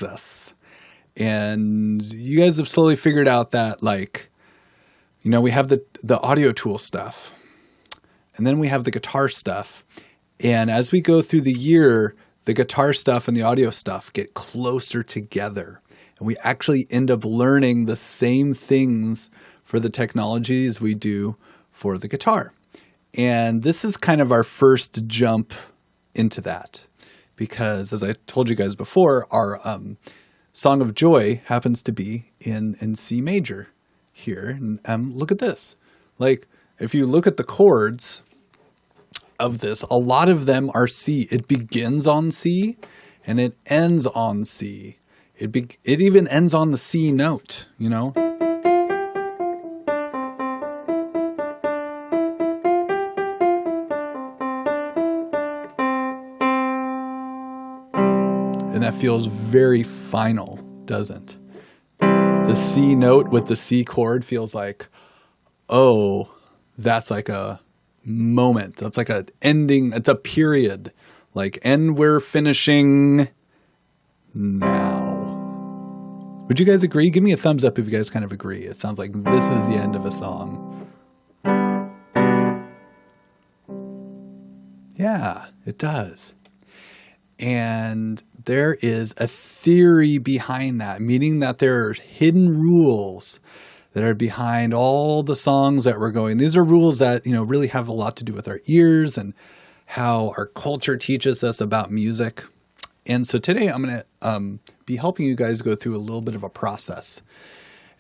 us. And you guys have slowly figured out that, like, you know, we have the audio tool stuff, and then we have the guitar stuff. And as we go through the year, the guitar stuff and the audio stuff get closer together. And we actually end up learning the same things for the technologies we do for the guitar. And this is kind of our first jump into that. Because as I told you guys before, our Song of Joy happens to be in C major here. And look at this. Like, if you look at the chords of this, a lot of them are C. It begins on C and it ends on C. It even ends on the C note, you know? And that feels very final, doesn't? The C note with the C chord feels like, oh, that's like a moment. That's like an ending. It's a period. Like, and we're finishing now. Would you guys agree? Give me a thumbs up if you guys kind of agree. It sounds like this is the end of a song. Yeah, it does. And there is a theory behind that, meaning that there are hidden rules that are behind all the songs that we're going. These are rules that, you know, really have a lot to do with our ears and how our culture teaches us about music. And so today I'm going to be helping you guys go through a little bit of a process.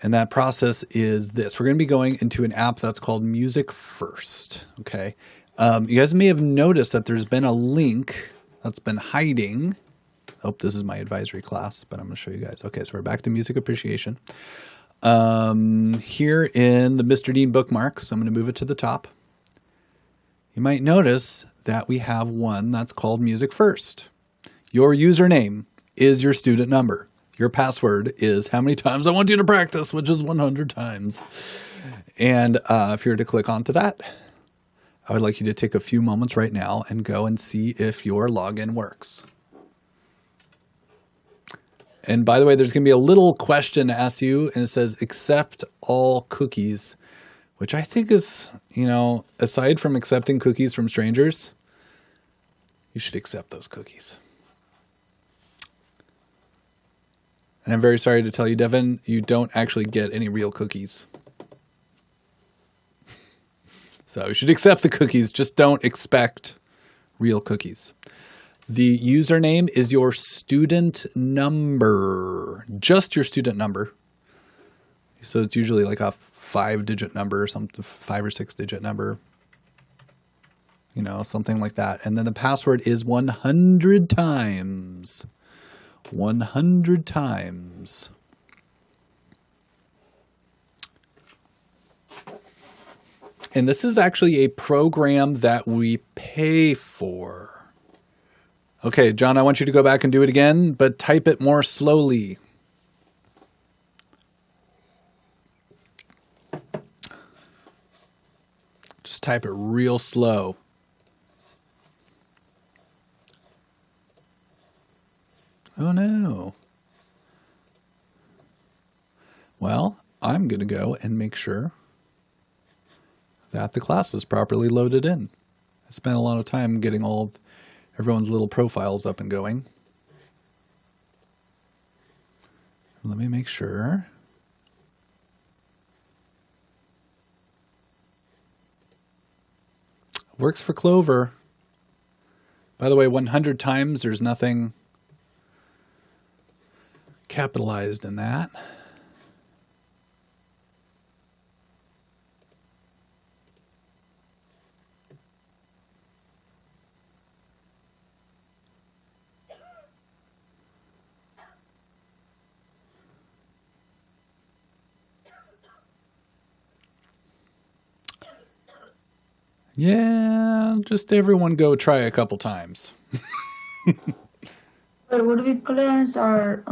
And that process is this. We're going to be going into an app that's called Music First. Okay. You guys may have noticed that there's been a link that's been hiding. Oh, this is my advisory class, but I'm going to show you guys. Okay, so we're back to music appreciation. Here in the Mr. Dean bookmarks, I'm going to move it to the top. You might notice that we have one that's called Music First. Your username is your student number. Your password is how many times I want you to practice, which is 100 times. And if you were to click onto that, I would like you to take a few moments right now and go and see if your login works. And by the way, there's going to be a little question to ask you, and it says, accept all cookies, which I think is, you know, aside from accepting cookies from strangers, you should accept those cookies. And I'm very sorry to tell you, Devin, you don't actually get any real cookies. So you should accept the cookies. Just don't expect real cookies. The username is your student number. Just your student number. So it's usually like a 5-digit number or something, 5 or 6-digit number. You know, something like that. And then the password is 100 times. 100 times. And this is actually a program that we pay for. Okay, John, I want you to go back and do it again, but type it more slowly. Just type it real slow. Oh no. Well, I'm going to go and make sure that the class is properly loaded in. I spent a lot of time getting all of everyone's little profiles up and going. Let me make sure. Works for Clover. By the way, 100 times, there's nothing capitalized in that. Yeah, just everyone go try a couple times. Wait, what do we put as our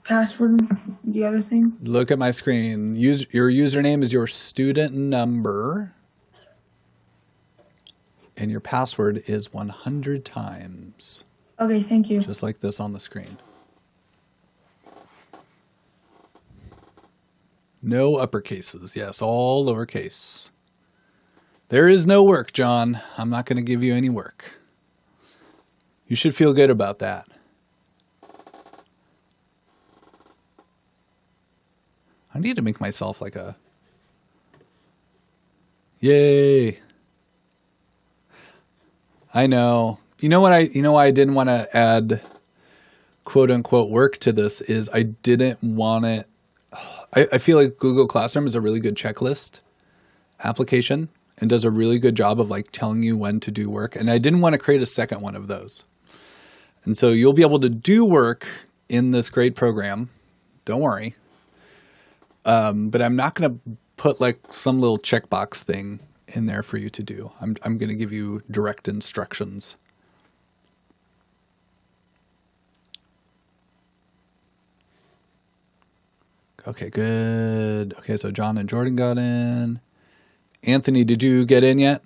password? The other thing? Look at my screen. Your username is your student number. And your password is 100 times. Okay, thank you. Just like this on the screen. No uppercases. Yes, all lowercase. There is no work, John. I'm not going to give you any work. You should feel good about that. I need to make myself like a... Yay. I know. You know why I didn't want to add quote unquote work to this is I didn't want it. I feel like Google Classroom is a really good checklist application and does a really good job of like telling you when to do work. And I didn't want to create a second one of those. And so you'll be able to do work in this great program. Don't worry. But I'm not going to put like some little checkbox thing in there for you to do. I'm going to give you direct instructions. Okay, good. Okay, so John and Jordan got in. Anthony, did you get in yet?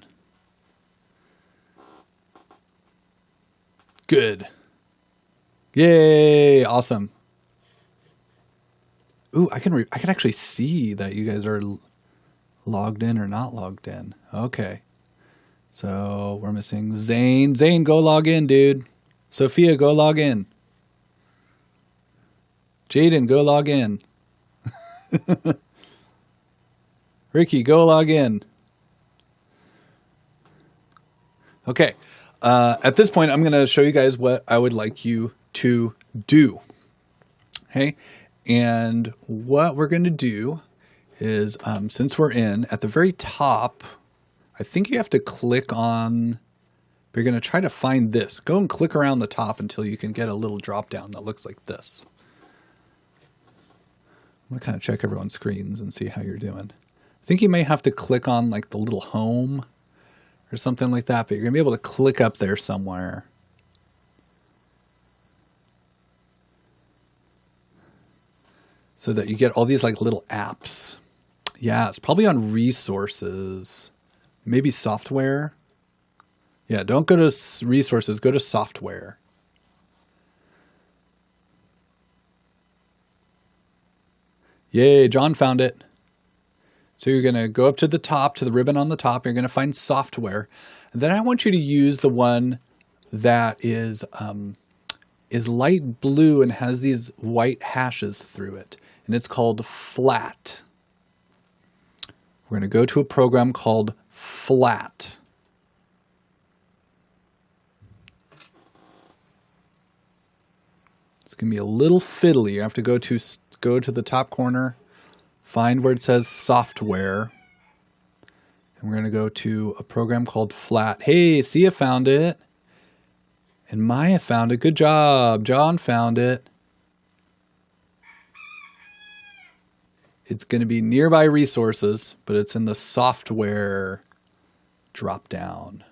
Good. Yay, awesome. Ooh, I can actually see that you guys are logged in or not logged in. Okay. So we're missing Zane. Zane, go log in, dude. Sophia, go log in. Jaden, go log in. Ricky, go log in. Okay. At this point, I'm going to show you guys what I would like you to do. Okay. And what we're going to do is, since we're in at the very top, I think you have to click on, you're going to try to find this. Go and click around the top until you can get a little drop down that looks like this. I'm going to kind of check everyone's screens and see how you're doing. I think you may have to click on like the little home or something like that, but you're going to be able to click up there somewhere. So that you get all these like little apps. Yeah, it's probably on resources. Maybe software. Yeah, don't go to resources, go to software. Yay, John found it. So you're going to go up to the top, to the ribbon on the top. You're going to find software. And then I want you to use the one that is light blue and has these white hashes through it. And it's called Flat. We're going to go to a program called Flat. It's going to be a little fiddly. You have to go to the top corner, find where it says software, and we're going to go to a program called Flat. Hey, Sia found it, and Maya found it. Good job. John found it. It's going to be nearby resources, but it's in the software drop down.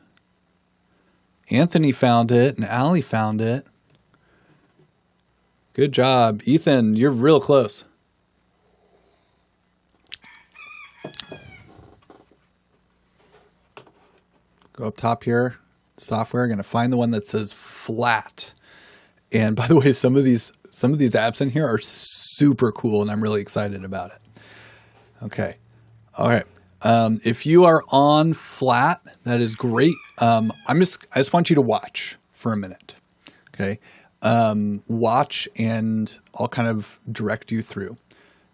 Anthony found it, and Allie found it. Good job. Ethan, you're real close. Go up top here, software. I'm going to find the one that says Flat. And by the way, some of these apps in here are super cool, and I'm really excited about it. Okay. All right. If you are on Flat, that is great. I just want you to watch for a minute. Okay. Watch and I'll kind of direct you through.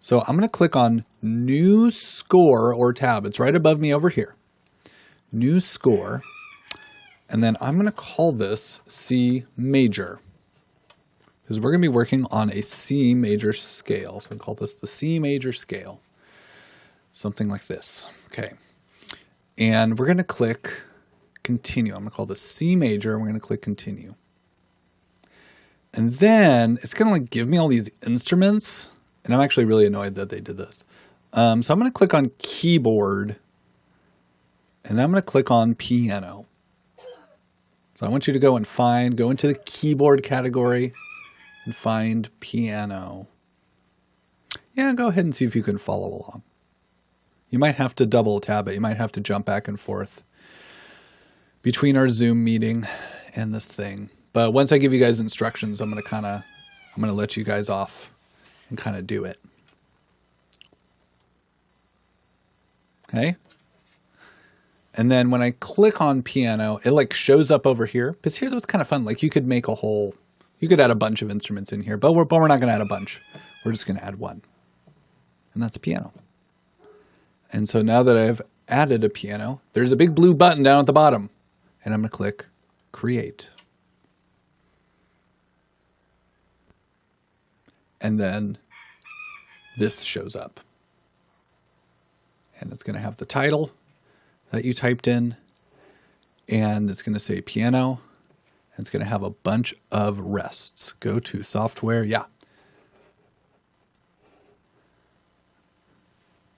So I'm going to click on New Score or tab. It's right above me over here. New Score. And then I'm going to call this C major. Because we're going to be working on a C major scale. So we call this the C major scale. Something like this. Okay. And we're going to click Continue. I'm going to call this C major. And we're going to click Continue. And then it's going to like give me all these instruments. And I'm actually really annoyed that they did this. So I'm going to click on Keyboard. And I'm going to click on Piano. So I want you to go into the keyboard category and find piano. Yeah, go ahead and see if you can follow along. You might have to double tab it. You might have to jump back and forth between our Zoom meeting and this thing. But once I give you guys instructions, I'm going to let you guys off and kind of do it. Okay. And then when I click on piano, it like shows up over here. Because here's what's kind of fun. Like you could make you could add a bunch of instruments in here, but we're not going to add a bunch. We're just going to add one. And that's a piano. And so now that I've added a piano, there's a big blue button down at the bottom. And I'm going to click Create. And then this shows up. And it's going to have the title that you typed in. And it's going to say piano. And it's going to have a bunch of rests. Go to software. Yeah.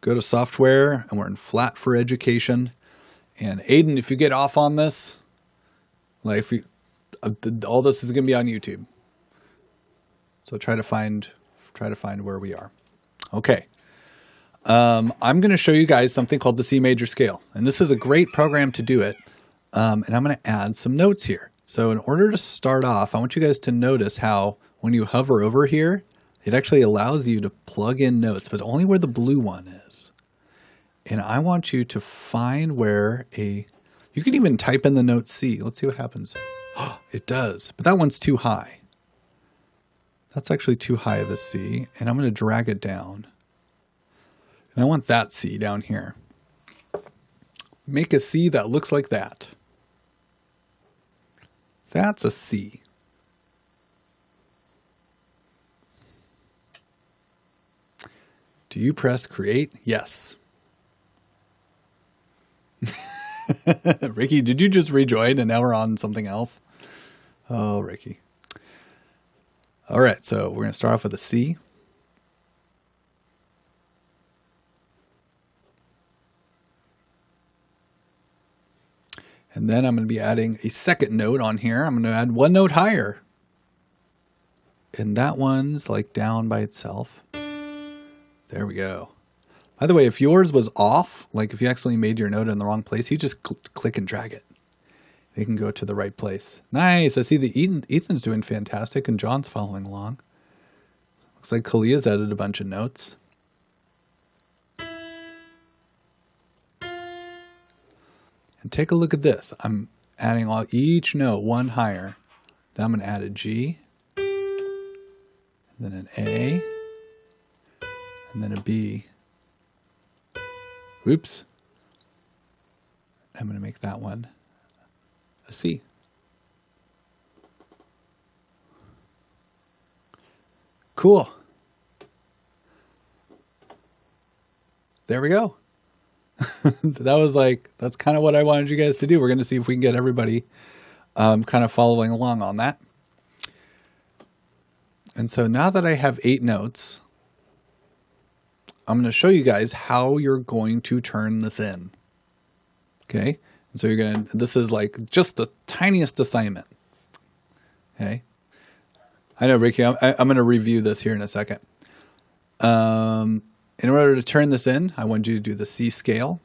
Go to software, and we're in flat for education. And Aiden, if you get off on this, like all this is going to be on YouTube. So try to find where we are. Okay. I'm going to show you guys something called the C major scale. And this is a great program to do it. And I'm going to add some notes here. So in order to start off, I want you guys to notice how when you hover over here, it actually allows you to plug in notes, but only where the blue one is. And I want you to find where you can even type in the note C. Let's see what happens. It does, but that one's too high. That's actually too high of a C, and I'm going to drag it down. And I want that C down here. Make a C that looks like that. That's a C. Do you press create? Yes. Ricky, did you just rejoin and now we're on something else? Oh, Ricky. All right, so we're going to start off with a C. And then I'm going to be adding a second note on here. I'm going to add one note higher. And that one's like down by itself. There we go. By the way, if yours was off, like if you accidentally made your note in the wrong place, you just click and drag it. It can go to the right place. Nice. I see that Ethan's doing fantastic and John's following along. Looks like Kalia's added a bunch of notes. And take a look at this. I'm adding each note one higher. Then I'm going to add a G, and then an A, and then a B. Oops. I'm going to make that one a C. Cool. There we go. That's kind of what I wanted you guys to do. We're going to see if we can get everybody kind of following along on that. And so now that I have 8 notes, I'm going to show you guys how you're going to turn this in. Okay. And so this is like just the tiniest assignment. Okay. I know, Ricky, I'm going to review this here in a second. In order to turn this in, I want you to do the C scale.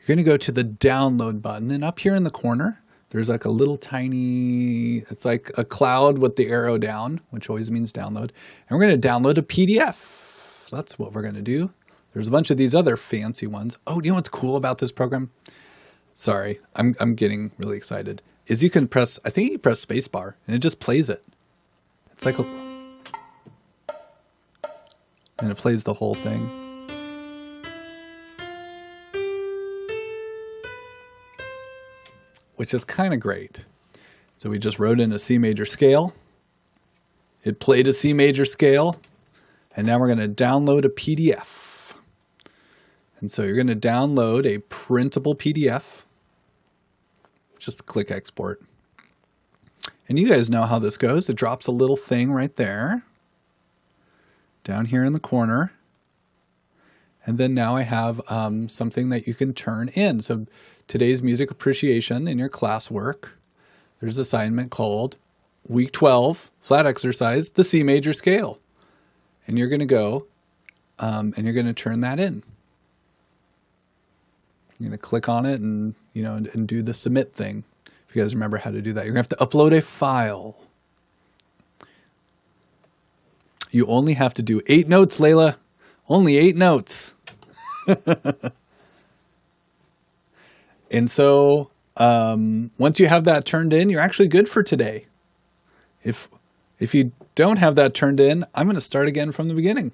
You're going to go to the download button, and up here in the corner, there's like a little tiny, it's like a cloud with the arrow down, which always means download. And we're going to download a PDF. That's what we're going to do. There's a bunch of these other fancy ones. Oh, you know what's cool about this program? Sorry, I'm getting really excited. Is you can press, I think you press spacebar, and it just plays it. It's like and it plays the whole thing. Which is kind of great. So we just wrote in a C major scale. It played a C major scale. And now we're going to download a PDF. And so you're going to download a printable PDF. Just click export. And you guys know how this goes. It drops a little thing right there. Down here in the corner. And then now I have something that you can turn in. So today's music appreciation in your classwork, there's an assignment called Week 12, Flat Exercise, the C major scale. And you're going to go and you're going to turn that in. You're going to click on it and, and do the submit thing. If you guys remember how to do that, you're going to have to upload a file. You only have to do 8 notes, Layla. Only 8 notes. And so once you have that turned in, you're actually good for today. If you don't have that turned in, I'm going to start again from the beginning.